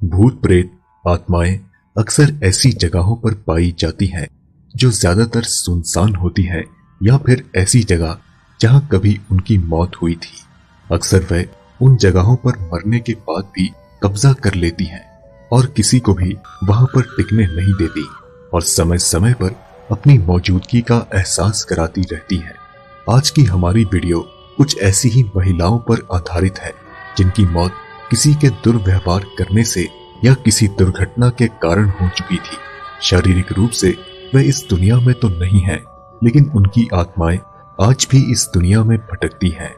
भूत प्रेत आत्माएं अक्सर ऐसी जगहों पर पाई जाती हैं जो ज्यादातर सुनसान होती हैं या फिर ऐसी जगह जहां कभी उनकी मौत हुई थी। अक्सर वह उन जगहों पर मरने के बाद भी कब्जा कर लेती हैं और किसी को भी वहां पर टिकने नहीं देती और समय समय पर अपनी मौजूदगी का एहसास कराती रहती हैं। आज की हमारी वीडियो कुछ ऐसी ही महिलाओं पर आधारित है जिनकी मौत किसी के दुर्व्यवहार करने से या किसी दुर्घटना के कारण हो चुकी थी। शारीरिक रूप से वे इस दुनिया में तो नहीं हैं, लेकिन उनकी आत्माएं आज भी इस दुनिया में भटकती हैं।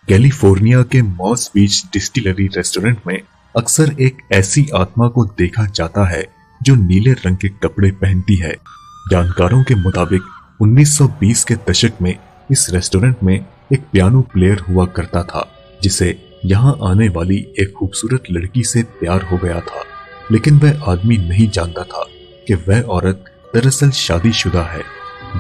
कैलिफोर्निया के मॉस बीच डिस्टिलरी रेस्टोरेंट में अक्सर एक ऐसी आत्मा को देखा जाता है जो नीले रंग के कपड़े पहनती है। जानकारों के मुताबिक 1920 के दशक में इस रेस्टोरेंट में एक पियानो प्लेयर हुआ करता था जिसे यहाँ आने वाली एक खूबसूरत लड़की से प्यार हो गया था, लेकिन वह आदमी नहीं जानता था कि वह औरत दरअसल शादीशुदा है।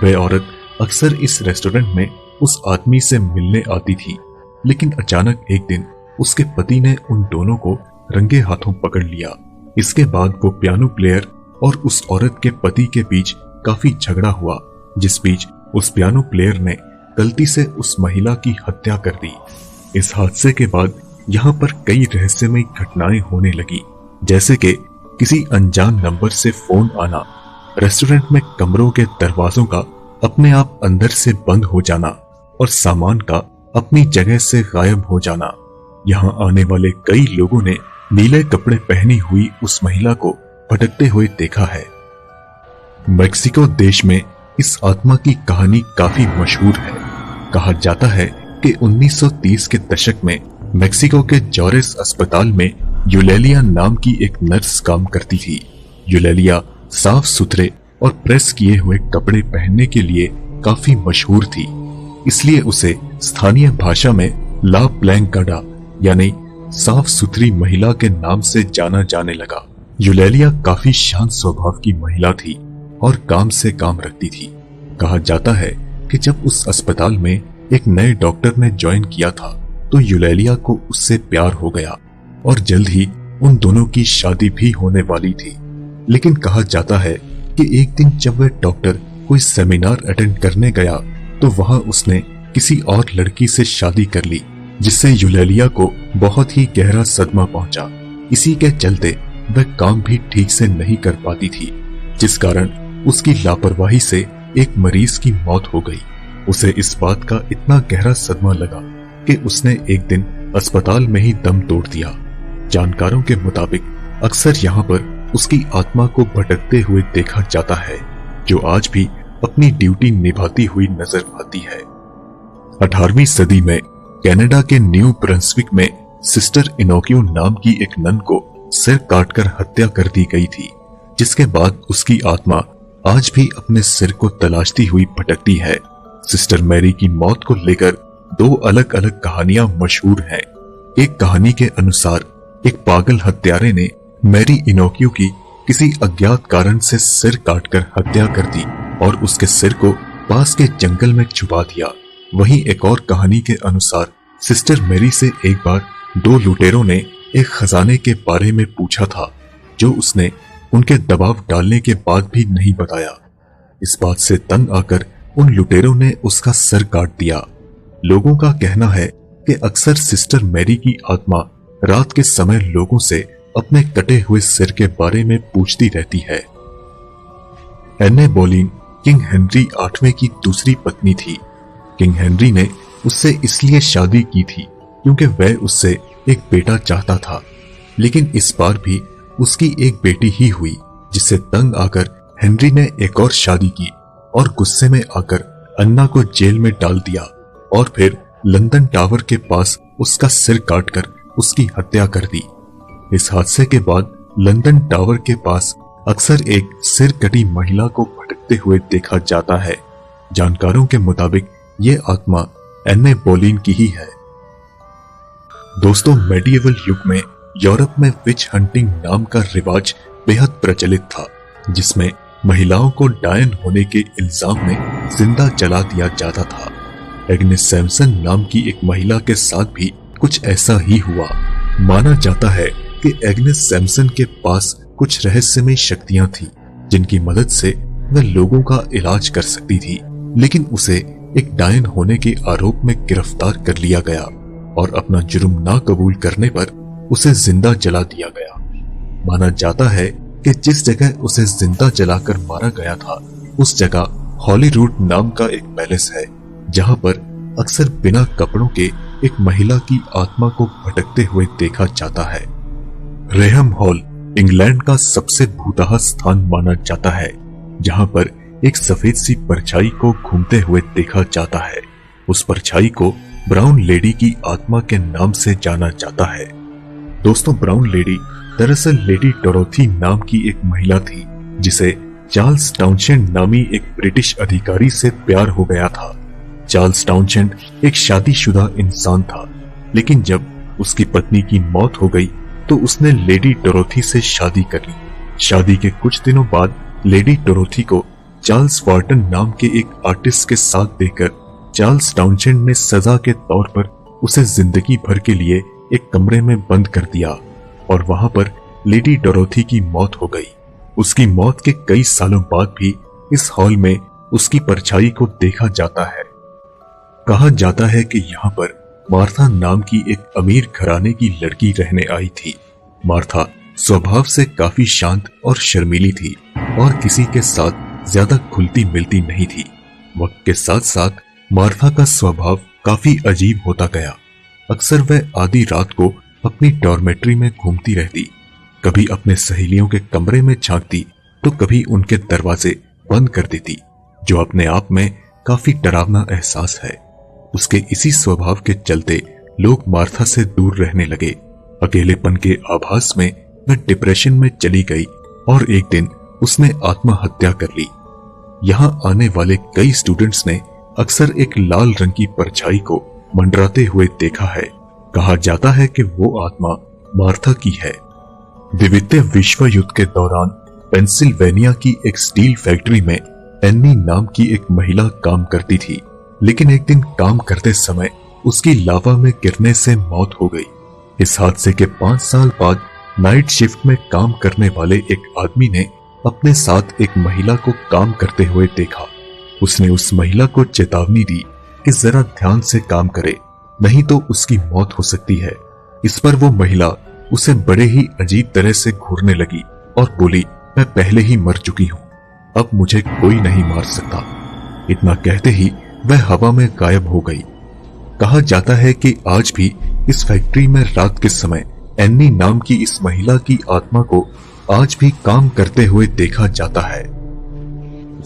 वह औरत अक्सर इस रेस्टोरेंट में उस आदमी से मिलने आती थी, लेकिन अचानक एक दिन उसके पति ने उन दोनों को रंगे हाथों पकड़ लिया। इसके बाद वो पियानो प्लेयर और उस औरत के पति के बीच काफी झगड़ा हुआ, जिस बीच उस पियानो प्लेयर ने गलती से उस महिला की हत्या कर दी। इस हादसे के बाद यहाँ पर कई रहस्यमयी घटनाएं होने लगी, जैसे कि किसी अनजान नंबर से फोन आना, रेस्टोरेंट में कमरों के दरवाजों का अपने आप अंदर से बंद हो जाना और सामान का अपनी जगह से गायब हो जाना। यहाँ आने वाले कई लोगों ने नीले कपड़े पहनी हुई उस महिला को भटकते हुए देखा है। मेक्सिको देश में इस आत्मा की कहानी काफी मशहूर है। कहा जाता है कि 1930 के दशक में मेक्सिको के जॉरेस अस्पताल में यूलेलिया नाम की एक नर्स काम करती थी। यूलेलिया साफ सुथरे और प्रेस किए हुए कपड़े पहनने के लिए काफी मशहूर थी, इसलिए उसे स्थानीय भाषा में ला प्लैंकाडा यानी साफ सुथरी महिला के नाम से जाना जाने लगा। यूलेलिया काफी शांत स्वभाव की महिला थी और काम से काम रखती थी। कहा जाता है कि जब उस अस्पताल में एक नए डॉक्टर ने ज्वाइन किया था तो यूलेलिया को उससे प्यार हो गया और जल्द ही उन दोनों की शादी भी होने वाली थी। लेकिन कहा जाता है कि एक दिन जब वह डॉक्टर कोई सेमिनार अटेंड करने गया तो वहां उसने किसी और लड़की से शादी कर ली, जिससे यूलेलिया को बहुत ही गहरा सदमा पहुंचा। इसी के चलते वह काम भी ठीक से नहीं कर पाती थी, जिस कारण उसकी लापरवाही से एक मरीज की मौत हो गई। उसे इस बात का इतना गहरा सदमा लगा कि उसने एक दिन अस्पताल में ही दम तोड़ दिया। जानकारों के मुताबिक अक्सर यहाँ पर उसकी आत्मा को भटकते हुए देखा जाता है, जो आज भी अपनी ड्यूटी निभाती हुई नजर आती है। 18वीं सदी में कनाडा के न्यू ब्रंसविक में सिस्टर इनोकियो नाम की एक नन को सिर काटकर हत्या कर दी गई थी, जिसके बाद उसकी आत्मा आज भी अपने सिर को तलाशती हुई भटकती है। सिस्टर मैरी की मौत को लेकर दो अलग अलग कहानियां मशहूर हैं। एक कहानी के अनुसार एक पागल हत्यारे ने मैरी इनोकियो की किसी अज्ञात कारण से सिर काटकर हत्या कर दी और उसके सिर को पास के जंगल में छुपा दिया। वहीं एक और कहानी के अनुसार सिस्टर मैरी से एक बार दो लुटेरों ने एक खजाने के बारे में पूछा था, जो उसने उनके दबाव डालने के बाद भी नहीं बताया। इस बात से तंग आकर उन लुटेरों ने उसका सर काट दिया। लोगों का कहना है कि अक्सर सिस्टर मैरी की आत्मा रात के समय लोगों से अपने कटे हुए सिर के बारे में पूछती रहती है। एने बोलीन किंग हेनरी 8वें की दूसरी पत्नी थी। किंग हेनरी ने उससे इसलिए शादी की थी क्योंकि वह उससे एक बेटा चाहता था, लेकिन इस बार भी उसकी एक बेटी ही हुई, जिससे तंग आकर हेनरी ने एक और शादी की और गुस्से में आकर अन्ना को जेल में डाल दिया और फिर लंदन टावर के पास उसका सिर काटकर उसकी हत्या कर दी। इस हादसे के बाद लंदन टावर के पास अक्सर एक सिर कटी महिला को भटकते हुए देखा जाता है। जानकारों के मुताबिक ये आत्मा एने बोलीन की ही है। दोस्तों, मेडिएवल युग में यूरोप में विच हंटिंग नाम का रिवाज बेहद प्रचलित था, जिसमें महिलाओं को डायन होने के इल्जाम में जिंदा जला दिया जाता था। एग्नेस सैमसन नाम की एक महिला के साथ भी कुछ ऐसा ही हुआ। माना जाता है कि एग्नेस सैमसन के पास कुछ रहस्यमय शक्तियां थी जिनकी मदद से वह लोगों का इलाज कर सकती थी, लेकिन उसे एक डायन होने के आरोप में गिरफ्तार कर लिया गया और अपना जुर्म ना कबूल करने पर उसे जिंदा जला दिया गया। माना जाता है कि जिस जगह उसे जिंदा जलाकर मारा गया था उस जगह हॉलीवुड नाम का एक पैलेस है जहां पर अक्सर बिना कपड़ों के एक महिला की आत्मा को भटकते हुए देखा जाता है। रेहम हॉल इंग्लैंड का सबसे भूतहा स्थान माना जाता है जहां पर एक सफेद सी परछाई को घूमते हुए देखा जाता है। उस परछाई को ब्राउन लेडी की आत्मा के नाम से जाना जाता है। दोस्तों, ब्राउन लेडी दरअसल लेडी डोरोथी नाम की एक महिला थी जिसे चार्ल्स टाउनशेंड नामी एक ब्रिटिश अधिकारी से प्यार हो गया था। चार्ल्स टाउनशेंड एक शादीशुदा इंसान था, लेकिन जब उसकी पत्नी की मौत हो गई तो उसने लेडी डोरोथी से शादी कर ली। शादी के कुछ दिनों बाद लेडी डोरोथी को चार्ल्स वार्टन नाम के एक आर्टिस्ट के साथ देकर चार्ल्स टाउनशेंड ने सजा के तौर पर उसे जिंदगी भर के लिए एक कमरे में बंद कर दिया और वहां पर लेडी डोरोथी की मौत हो गई। उसकी मौत के कई सालों बाद भी इस हॉल में उसकी परछाई को देखा जाता है। कहा जाता है कि यहाँ पर मार्था नाम की एक अमीर घराने की लड़की रहने आई थी। मार्था स्वभाव से काफी शांत और शर्मीली थी और किसी के साथ ज्यादा खुलती मिलती नहीं थी। वक्त के साथ साथ मार्था का स्वभाव काफी अजीब होता गया। अक्सर वह आधी रात को अपनी डॉर्मेट्री में घूमती रहती, कभी अपने सहेलियों के कमरे में झांकती तो कभी उनके दरवाजे बंद कर देती, जो अपने आप में काफी डरावना एहसास है। उसके इसी स्वभाव के चलते लोग मार्था से दूर रहने लगे। अकेलेपन के आभास में वह डिप्रेशन में चली गई और एक दिन उसने आत्महत्या कर ली। यहाँ आने वाले कई स्टूडेंट्स ने अक्सर एक लाल रंग की परछाई को मंडराते हुए देखा है। कहा जाता है कि वो आत्मा मार्था की है। द्वितीय विश्व युद्ध के दौरान पेंसिल्वेनिया की एक स्टील फैक्ट्री में एन्नी नाम की एक महिला काम करती थी, लेकिन एक दिन काम करते समय उसकी लावा में गिरने से मौत हो गई। इस हादसे के 5 साल बाद नाइट शिफ्ट में काम करने वाले एक आदमी ने अपने साथ एक महिला को काम करते हुए देखा। उसने उस महिला को चेतावनी दी कि जरा ध्यान से काम करे, नहीं तो उसकी मौत हो सकती है। इस पर वो महिला उसे बड़े ही अजीब तरह से घूरने लगी और बोली, मैं पहले ही मर चुकी हूं, अब मुझे कोई नहीं मार सकता। इतना कहते ही वह हवा में गायब हो गई। कहा जाता है कि आज भी इस फैक्ट्री में रात के समय एन्नी नाम की इस महिला की आत्मा को आज भी काम करते हुए देखा जाता है।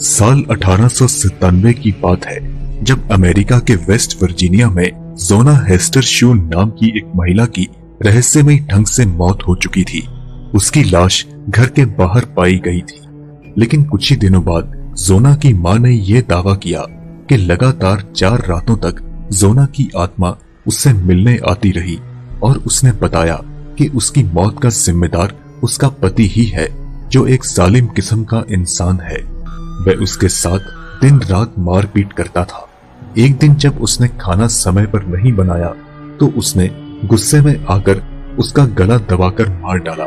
साल 1897 की बात है जब अमेरिका के वेस्ट वर्जीनिया में जोना हेस्टर शू नाम की एक महिला की रहस्यमय ढंग से मौत हो चुकी थी। उसकी लाश घर के बाहर पाई गई थी, लेकिन कुछ ही दिनों बाद जोना की मां ने यह दावा किया कि लगातार 4 रातों तक जोना की आत्मा उससे मिलने आती रही और उसने बताया कि उसकी मौत का जिम्मेदार उसका पति ही है, जो एक जालिम किस्म का इंसान है। वह उसके साथ दिन रात मारपीट करता था। एक दिन जब उसने खाना समय पर नहीं बनाया तो उसने गुस्से में आकर उसका गला दबाकर मार डाला।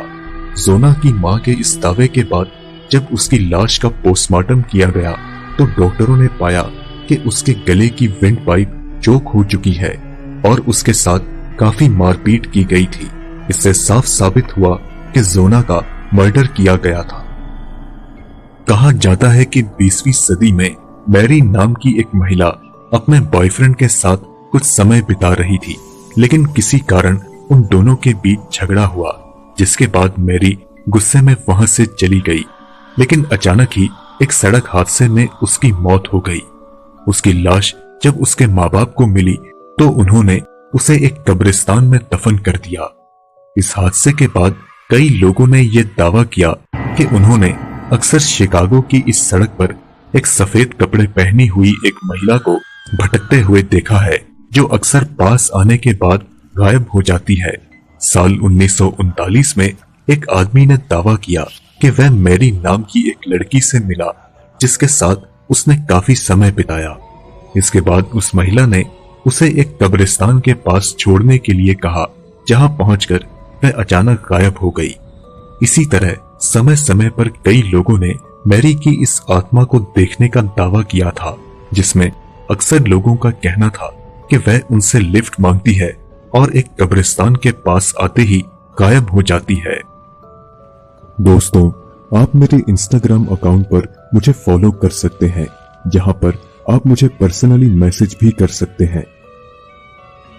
जोना की मां के इस दावे के बाद जब उसकी लाश का पोस्टमार्टम किया गया तो डॉक्टरों ने पाया कि उसके गले की विंड पाइप चोक हो चुकी है और उसके साथ काफी मारपीट की गई थी। इससे साफ साबित हुआ कि जोना का मर्डर किया गया था। कहा जाता है कि 20वीं सदी में मैरी नाम की एक महिला अपने बॉयफ्रेंड के साथ कुछ समय बिता रही थी, लेकिन किसी कारण उन दोनों के बीच झगड़ा हुआ, जिसके बाद मैरी गुस्से में वहां से चली गई। लेकिन अचानक ही एक सड़क हादसे में उसकी मौत हो गई। उसकी लाश जब उसके माँ बाप को मिली तो उन्होंने उसे एक कब्रिस्तान में दफन कर दिया। इस हादसे के बाद कई लोगों ने यह दावा किया कि उन्होंने अक्सर शिकागो की इस सड़क पर एक सफेद कपड़े पहनी हुई एक महिला को भटकते हुए देखा है, जो अक्सर पास आने के बाद गायब हो जाती है। साल 1939 में एक आदमी ने दावा किया कि वह मैरी नाम की एक लड़की से मिला, जिसके साथ उसने काफी समय बिताया। इसके बाद उस महिला ने उसे एक कब्रिस्तान के पास छोड़ने के लिए कहा, जहां पहुंचकर वह अचानक गायब हो गई। इसी तरह समय समय पर कई लोगों ने मैरी की इस आत्मा को देखने का दावा किया था, जिसमें अक्सर लोगों का कहना था कि वह उनसे लिफ्ट मांगती है और एक कब्रिस्तान के पास आते ही गायब हो जाती है। दोस्तों, आप मेरे इंस्टाग्राम अकाउंट पर मुझे फॉलो कर सकते हैं, जहां पर आप मुझे पर्सनली मैसेज भी कर सकते हैं।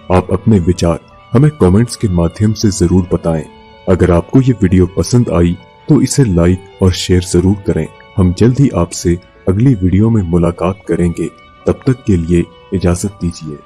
आप अपने विचार हमें कमेंट्स के माध्यम से जरूर बताएं। अगर आपको ये वीडियो पसंद आई तो इसे लाइक और शेयर जरूर करें। हम जल्द ही आपसे अगली वीडियो में मुलाकात करेंगे। तब तक के लिए इजाजत दीजिए।